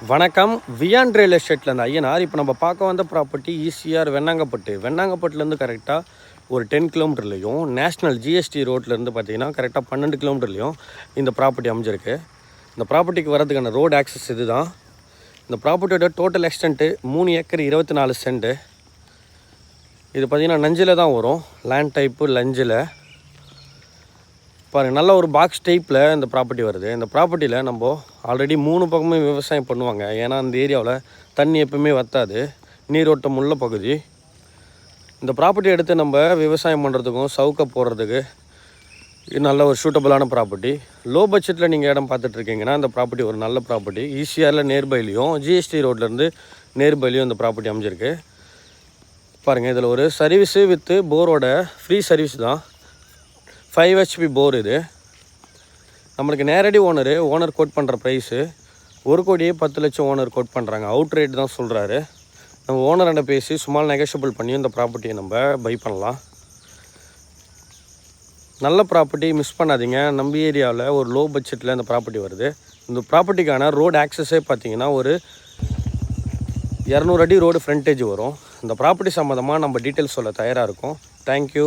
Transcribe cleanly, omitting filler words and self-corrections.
வணக்கம். வியான் ரியல் எஸ்டேட்லேருந்து ஐயனார். இப்போ நம்ம பார்க்க வந்த ப்ராப்பர்ட்டி ஈசிஆர் வெண்ணாங்கப்பட்டு. வெண்ணாங்கப்பட்டுலேருந்து கரெக்டாக ஒரு 10 கிலோமீட்டர்லேயும், நேஷ்னல் ஜிஎஸ்டி ரோட்லேருந்து பார்த்தீங்கன்னா கரெக்டாக 12 கிலோமீட்டர்லேயும் இந்த ப்ராப்பர்ட்டி அமைஞ்சிருக்கு. இந்த ப்ராப்பர்ட்டிக்கு வரதுக்கான ரோடு ஆக்சஸ் இது தான். இந்த ப்ராப்பர்ட்டியோட டோட்டல் எக்ஸ்டென்ட்டு 3 ஏக்கர் 24 சென்ட்டு. இது பார்த்திங்கன்னா நஞ்சில் தான் வரும். லேண்ட் டைப்பு லஞ்சில் பாருங்கள். நல்ல ஒரு பாக்ஸ் டைப்பில் இந்த ப்ராப்பர்ட்டி வருது. இந்த ப்ராப்பர்ட்டியில் நம்ம ஆல்ரெடி 3 பக்கமே விவசாயம் பண்ணுவாங்க. ஏன்னா அந்த ஏரியாவில் தண்ணி எப்பவுமே வற்றாது, நீரோட்டம் உள்ள பகுதி. இந்த ப்ராப்பர்ட்டி எடுத்து நம்ம விவசாயம் பண்ணுறதுக்கும் சவுக்க போடுறதுக்கு இது நல்ல ஒரு சூட்டபுளான ப்ராப்பர்ட்டி. லோ பட்ஜெட்டில் நீங்கள் இடம் பார்த்துட்ருக்கீங்கன்னா இந்த ப்ராப்பர்ட்டி ஒரு நல்ல ப்ராப்பர்ட்டி. ஈசிஆரில் நேர்பைலையும் ஜிஎஸ்டி ரோட்லேருந்து நேர்பைலையும் இந்த ப்ராப்பர்ட்டி அமைஞ்சிருக்கு. பாருங்கள், இதில் ஒரு சர்வீஸு வித்து போரோட ஃப்ரீ சர்வீஸ் தான். 5 HP போர் இது. நம்மளுக்கு நேரடி ஓனர் கோட் பண்ணுற ப்ரைஸு 1,10,00,000 ஓனர் கோட் பண்ணுறாங்க. அவுட் ரேட் தான் சொல்கிறாரு. நம்ம ஓனர்கிட்ட பேசி சும்மா நெகோஷியபிள் பண்ணி இந்த ப்ராப்பர்ட்டியை நம்ம பை பண்ணலாம். நல்ல ப்ராப்பர்ட்டி, மிஸ் பண்ணாதீங்க. நம்ம ஏரியாவில் ஒரு லோ பட்ஜெட்டில் இந்த ப்ராப்பர்ட்டி வருது. இந்த ப்ராப்பர்ட்டிக்கான ரோடு ஆக்சஸே பார்த்திங்கன்னா ஒரு 200 அடி ரோடு ஃப்ரண்டேஜ் வரும். இந்த ப்ராப்பர்ட்டி சம்மந்தமாக நம்ம டீட்டெயில்ஸ் சொல்ல தயாராக இருக்கும். தேங்க்யூ.